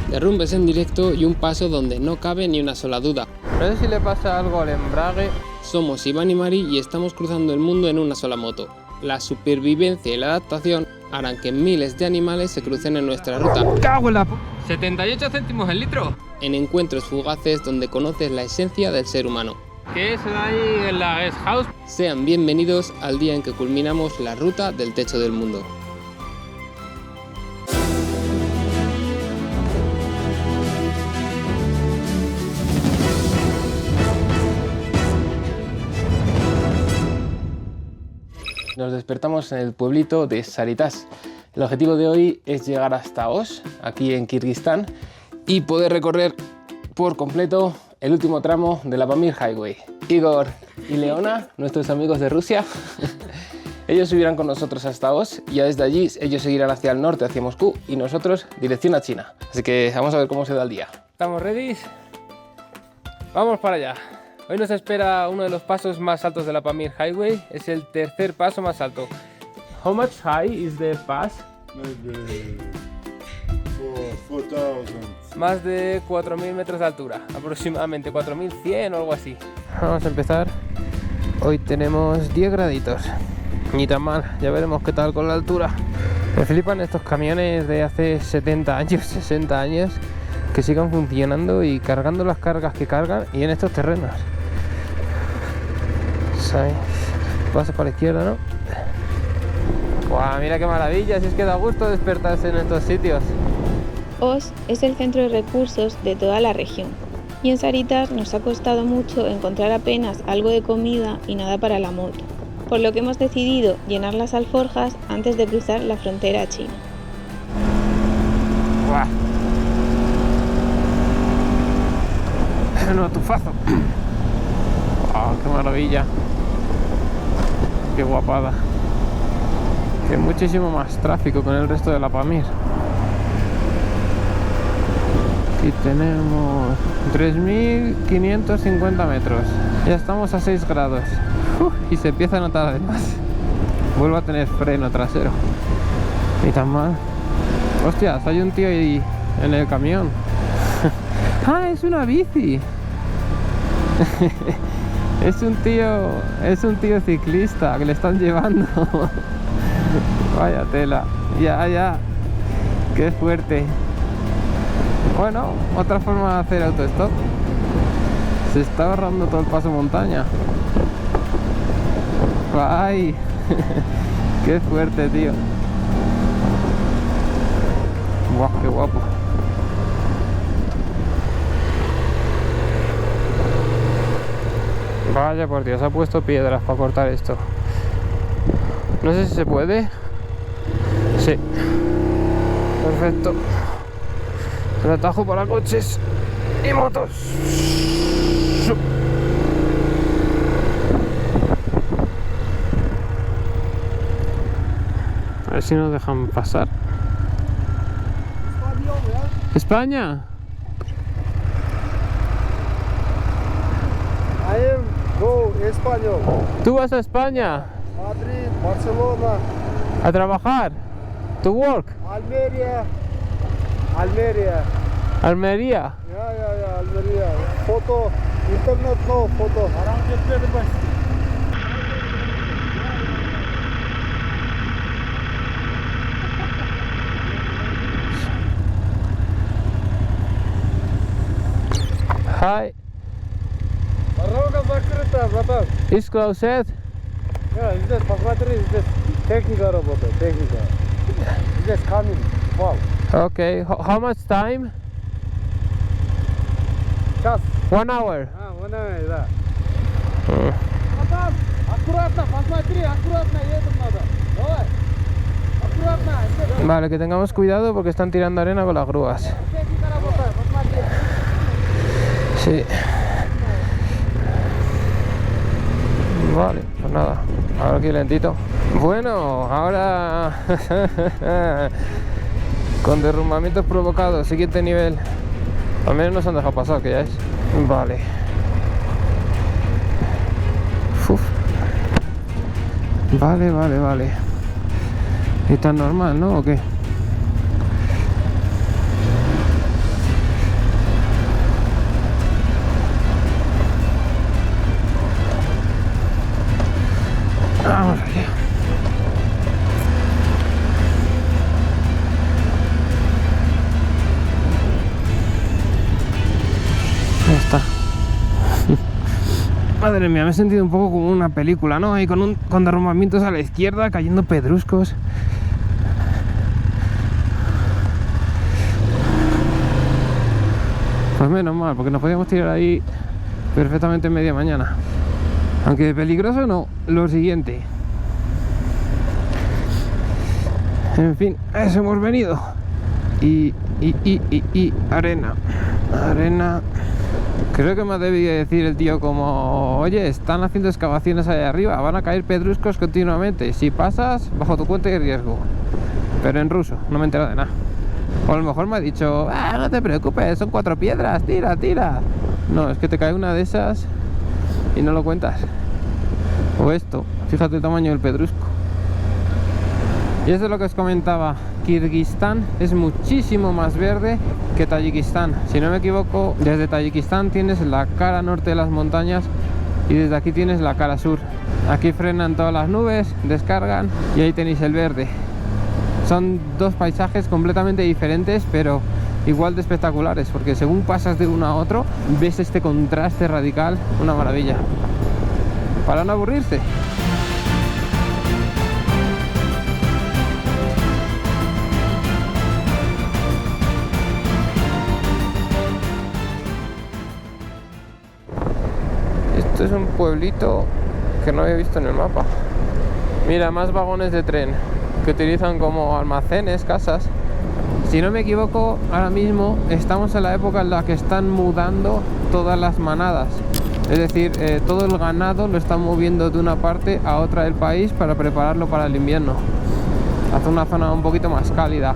derrumbes en directo y un paso donde no cabe ni una sola duda. No sé si le pasa algo al embrague. Somos Iván y Mari y estamos cruzando el mundo en una sola moto. La supervivencia y la adaptación harán que miles de animales se crucen en nuestra ruta. ¡Cago en la 78 céntimos el litro. En encuentros fugaces donde conoces la esencia del ser humano. ¿Qué es ahí en la guest house? Sean bienvenidos al día en que culminamos la ruta del techo del mundo. Nos despertamos en el pueblito de Saritas. El objetivo de hoy es llegar hasta Osh, aquí en Kirguistán, y poder recorrer por completo el último tramo de la Pamir Highway. Igor y Leona, nuestros amigos de Rusia, ellos subirán con nosotros hasta Osh y ya desde allí ellos seguirán hacia el norte, hacia Moscú, y nosotros dirección a China. Así que vamos a ver cómo se da el día. ¿Estamos ready? Vamos para allá. Hoy nos espera uno de los pasos más altos de la Pamir Highway. Es el tercer paso más alto. How much high is the pass? Maybe 4,000. Más de 4.000 metros de altura, aproximadamente 4.100 o algo así. Vamos a empezar. Hoy tenemos 10 graditos. Ni tan mal, ya veremos qué tal con la altura. Me flipan estos camiones de hace 70 años, 60 años, que sigan funcionando y cargando las cargas que cargan y en estos terrenos. ¿Sabes? Paso para la izquierda, ¿no? ¡Guau! Mira qué maravilla, si es que da gusto despertarse en estos sitios. Osh es el centro de recursos de toda la región y en Saritas nos ha costado mucho encontrar apenas algo de comida y nada para la moto, por lo que hemos decidido llenar las alforjas antes de cruzar la frontera a China. ¡Guau! ¡Menudo tufazo! ¡Oh, qué maravilla! ¡Qué guapada! Que muchísimo más tráfico con el resto de la Pamir. Aquí tenemos 3.550 metros. Ya estamos a 6 grados. Y se empieza a notar además. Vuelvo a tener freno trasero. Ni tan mal. Hostias, hay un tío ahí en el camión. ¡Ah, es una bici! Es un tío ciclista que le están llevando. Vaya tela. Ya. Qué fuerte. Bueno, otra forma de hacer autostop. Se está ahorrando todo el paso montaña. ¡Ay! ¡Qué fuerte, tío! ¡Guau, qué guapo! Vaya por Dios, ha puesto piedras para cortar esto. No sé si se puede. Sí. Perfecto. El atajo para coches y motos. A ver si nos dejan pasar. ¿España? Go, español. ¿Tú vas a España? Madrid, Barcelona, ¿A trabajar? ¿To work? Almería. ¿Almería? Ya, Almería. Foto, internet no, foto. Hi. Дорога закрыта, братан. It's closed. Здесь, посмотри, здесь техника работает, техника. Здесь камень, вал. Okay. How much time? Час. 1 hour. Да. Братан, аккуратно, посмотри, аккуратно едем надо. Давай. Аккуратно. Vale, que tengamos cuidado porque están tirando arena con las grúas. Техника работает, посмотри. Sí. Vale, pues nada, ahora aquí lentito. Bueno, ahora con derrumbamientos provocados, siguiente nivel. Al menos nos han dejado pasar, que ya es. Vale. Uf. Vale. ¿Y tan normal, no? ¿O qué? Madre mía, me he sentido un poco como una película, ¿no? Ahí con derrumbamientos a la izquierda, cayendo pedruscos. Pues menos mal, porque nos podíamos tirar ahí perfectamente en media mañana. Aunque peligroso no, lo siguiente. En fin, a eso hemos venido. Y arena. Arena. Creo que me ha debido decir el tío como: oye, están haciendo excavaciones ahí arriba, van a caer pedruscos continuamente. Si pasas, bajo tu cuenta y riesgo. Pero en ruso, no me he enterado de nada. O a lo mejor me ha dicho: no te preocupes, son 4 piedras, tira, tira. No, es que te cae una de esas y no lo cuentas. O esto, fíjate el tamaño del pedrusco. Y eso es lo que os comentaba. Kirguistán es muchísimo más verde que Tayikistán. Si no me equivoco, desde Tayikistán tienes la cara norte de las montañas y desde aquí tienes la cara sur. Aquí frenan todas las nubes, descargan y ahí tenéis el verde. Son dos paisajes completamente diferentes, pero igual de espectaculares, porque según pasas de uno a otro ves este contraste radical, una maravilla. Para no aburrirse. Esto es un pueblito que no había visto en el mapa. Mira, más vagones de tren que utilizan como almacenes, casas. Si no me equivoco, ahora mismo estamos en la época en la que están mudando todas las manadas. Es decir, todo el ganado lo están moviendo de una parte a otra del país para prepararlo para el invierno. Hace una zona un poquito más cálida.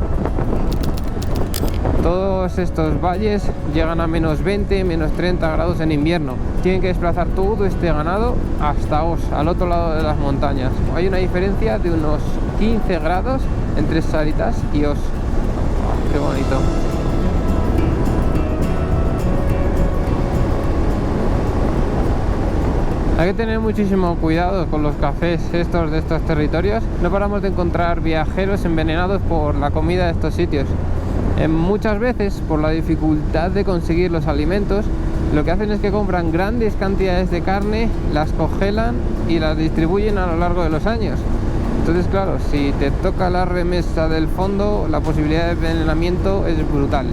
Todos estos valles llegan a menos 20, menos 30 grados en invierno. Tienen que desplazar todo este ganado hasta Osh, al otro lado de las montañas. Hay una diferencia de unos 15 grados entre Saritas y Osh. Oh, qué bonito. Hay que tener muchísimo cuidado con los cafés de estos territorios. No paramos de encontrar viajeros envenenados por la comida de estos sitios. Muchas veces, por la dificultad de conseguir los alimentos, lo que hacen es que compran grandes cantidades de carne, las congelan y las distribuyen a lo largo de los años. Entonces, claro, si te toca la remesa del fondo, la posibilidad de envenenamiento es brutal.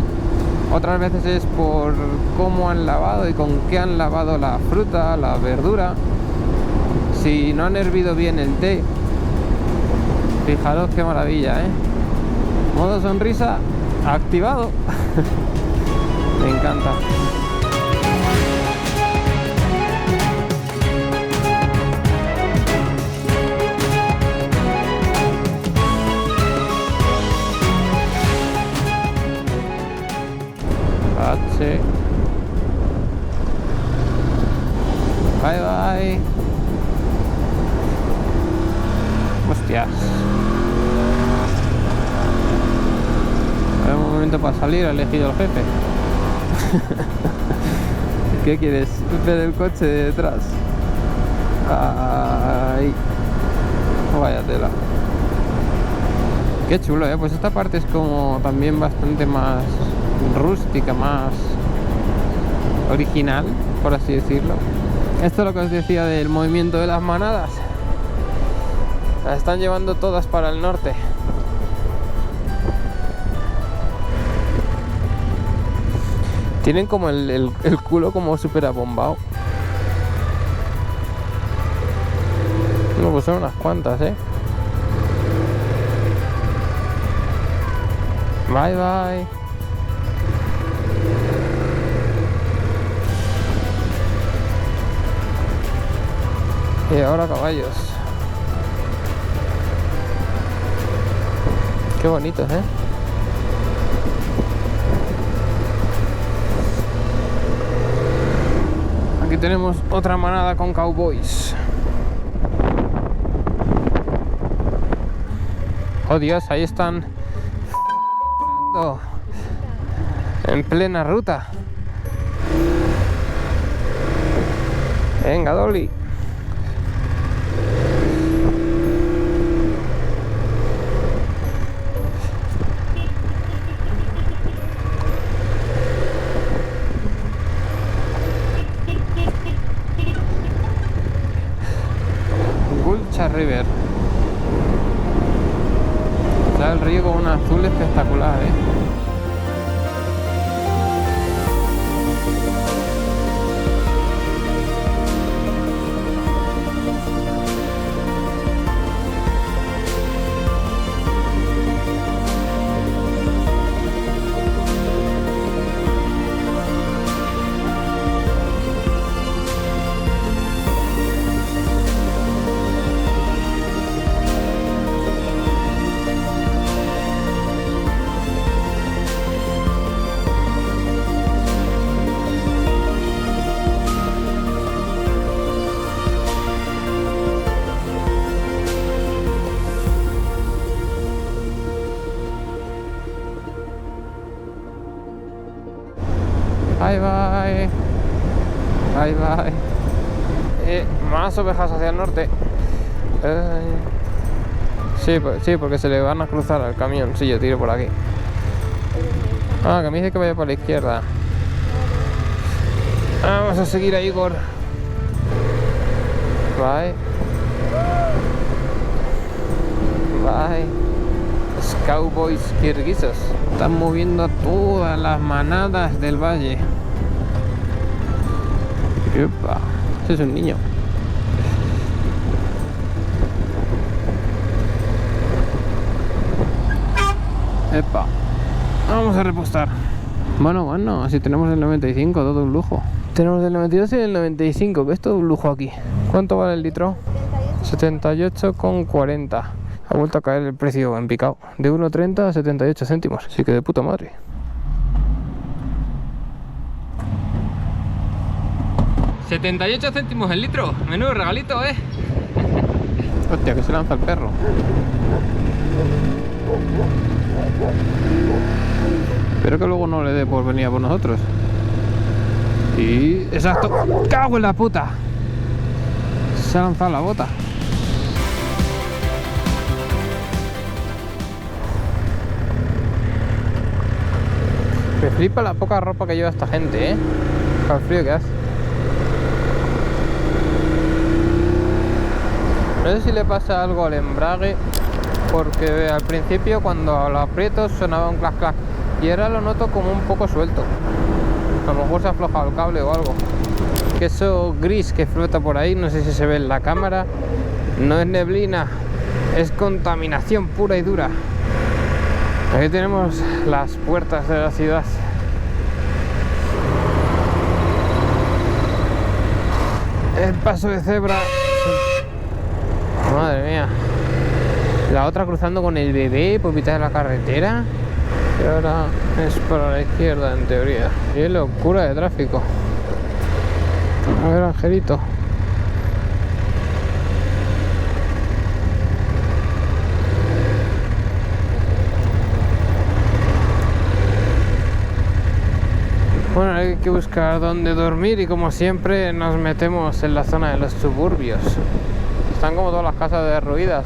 Otras veces es por cómo han lavado y con qué han lavado la fruta, la verdura. Si no han hervido bien el té. Fijaros qué maravilla, ¿eh? Modo sonrisa activado. Me encanta. Bye bye. Hostias. Hay un momento para salir, ha elegido el jefe. ¿Qué quieres? Ver el coche de detrás. Ay. Vaya tela. Qué chulo, ¿eh? Pues esta parte es como también bastante más rústica, más original, por así decirlo. Esto es lo que os decía del movimiento de las manadas. Las están llevando todas para el norte. Tienen como el culo como súper abombado. No, pues son unas cuantas, ¿eh? Bye bye. Y ahora caballos. Qué bonitos, ¿eh? Aquí tenemos otra manada con cowboys. Oh Dios, ahí están en plena ruta. Venga, Dolly. River. Está el río con un azul espectacular, Bye bye. Bye bye. Más ovejas hacia el norte. Sí, porque se le van a cruzar al camión. Sí, yo tiro por aquí. Ah, que me dice que vaya por la izquierda. Vamos a seguir a Igor. Bye. Bye. Los cowboys kirguisos están moviendo a todas las manadas del valle. ¡Epa! Ese es un niño. ¡Epa! Vamos a repostar. Bueno, si tenemos el 95, todo un lujo. Tenemos el 92 y el 95, que es todo un lujo aquí. ¿Cuánto vale el litro? 78,40. Ha vuelto a caer el precio en picado. De 1,30 a 78 céntimos. Así que de puta madre. $78 céntimos el litro. Menudo regalito, Hostia, que se lanza el perro. Espero que luego no le dé por venir a por nosotros. Y... exacto. ¡Cago en la puta! Se ha lanzado la bota. Me flipa la poca ropa que lleva esta gente, Con el frío que hace. No sé si le pasa algo al embrague, porque al principio cuando lo aprieto sonaba un clac clac y ahora lo noto como un poco suelto. A lo mejor se ha aflojado el cable o algo. Que eso gris que flota por ahí, no sé si se ve en la cámara, no es neblina, es contaminación pura y dura. Aquí tenemos las puertas de la ciudad. El paso de cebra. Madre mía. La otra cruzando con el bebé por mitad de la carretera. Y ahora es para la izquierda en teoría. Qué locura de tráfico. A ver, Angelito. Bueno, hay que buscar dónde dormir y como siempre nos metemos en la zona de los suburbios. Están como todas las casas derruidas.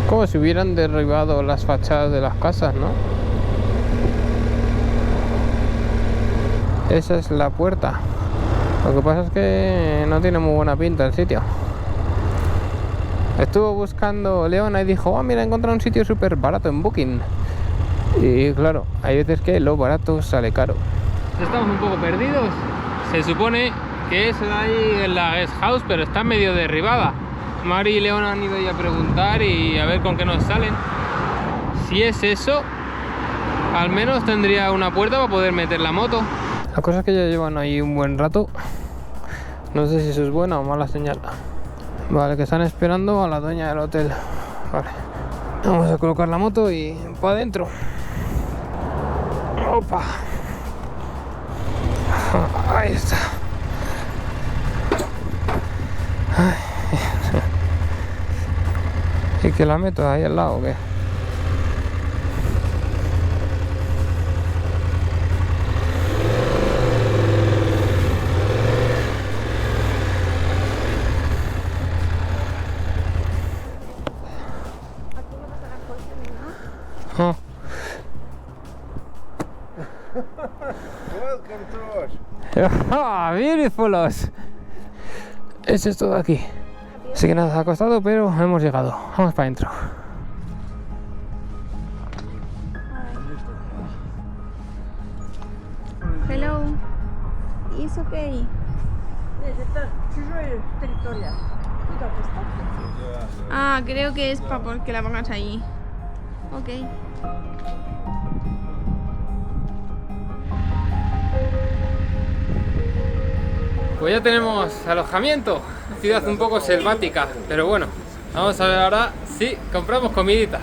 Como si hubieran derribado las fachadas de las casas, ¿no? Esa es la puerta. Lo que pasa es que no tiene muy buena pinta el sitio. Estuvo buscando Leona y dijo, mira, he encontrado un sitio súper barato en Booking. Y claro, hay veces que lo barato sale caro. Estamos un poco perdidos. Se supone que es ahí en la guest house, pero está medio derribada. Mari y Leona han ido ya a preguntar y a ver con qué nos salen. Si es eso, al menos tendría una puerta para poder meter la moto. La cosa es que ya llevan ahí un buen rato. No sé si eso es buena o mala señal. Vale, que están esperando a la dueña del hotel. Vale, vamos a colocar la moto y para adentro. Opa. Ahí está. Ay. ¿Y que la meto ahí al lado o qué? Oh. Welcome to us. Ah, beautiful. Es esto de aquí. Así que nada, ha costado, pero hemos llegado. Vamos para adentro. Hello. It's okay. Ah, creo que es para que la pongas allí. Ok. Pues ya tenemos alojamiento. Ciudad un poco selvática, pero bueno, vamos a ver ahora si compramos comidita.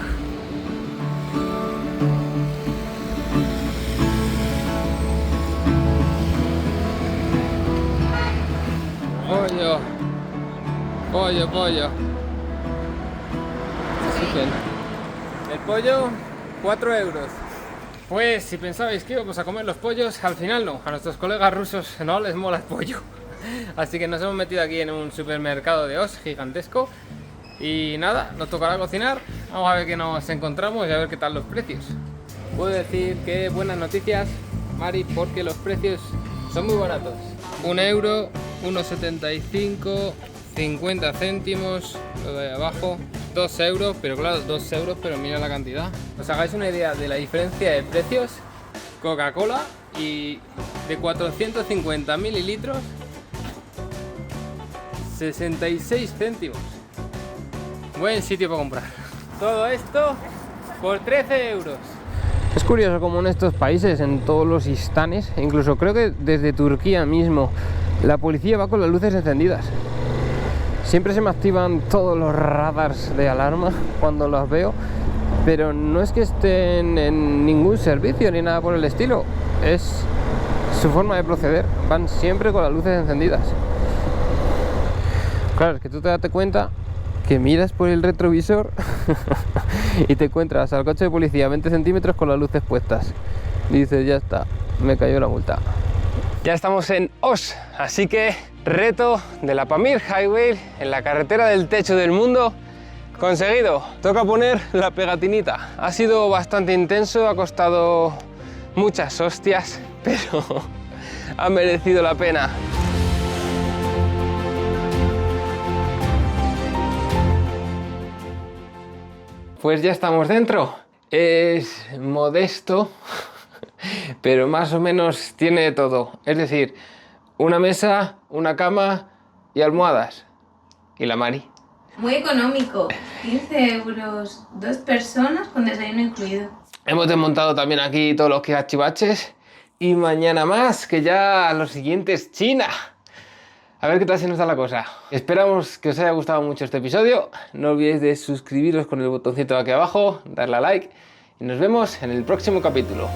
Pollo. El pollo, 4 euros. Pues si pensabais que íbamos a comer los pollos, al final no. A nuestros colegas rusos no les mola el pollo. Así que nos hemos metido aquí en un supermercado de Osh gigantesco. Y nada, nos tocará cocinar. Vamos a ver qué nos encontramos y a ver qué tal los precios. Puedo decir que buenas noticias, Mari, porque los precios son muy baratos. 1 euro, 1,75, 50 céntimos, lo de abajo, 2 euros, pero claro, 2 euros, pero mira la cantidad. Os hagáis una idea de la diferencia de precios. Coca-Cola y de 450 mililitros, 66 céntimos. Buen sitio para comprar. Todo esto por 13 euros. Es curioso como en estos países, en todos los istanes, incluso creo que desde Turquía mismo, la policía va con las luces encendidas. Siempre se me activan todos los radars de alarma cuando los veo, pero no es que estén en ningún servicio ni nada por el estilo. Es su forma de proceder, van siempre con las luces encendidas. Claro, es que tú te das cuenta que miras por el retrovisor y te encuentras al coche de policía a 20 centímetros con las luces puestas. Y dices, ya está, me cayó la multa. Ya estamos en Osh, así que reto de la Pamir Highway en la carretera del techo del mundo conseguido. Toca poner la pegatinita. Ha sido bastante intenso, ha costado muchas hostias, pero ha merecido la pena. Pues ya estamos dentro. Es modesto, pero más o menos tiene de todo. Es decir, una mesa, una cama y almohadas. Y la Mari. Muy económico. 15 euros, 2 personas con desayuno incluido. Hemos desmontado también aquí todos los cachivaches. Y mañana más, que ya lo siguiente es China. A ver qué tal se nos da la cosa. Esperamos que os haya gustado mucho este episodio. No olvidéis de suscribiros con el botoncito de aquí abajo, darle a like y nos vemos en el próximo capítulo.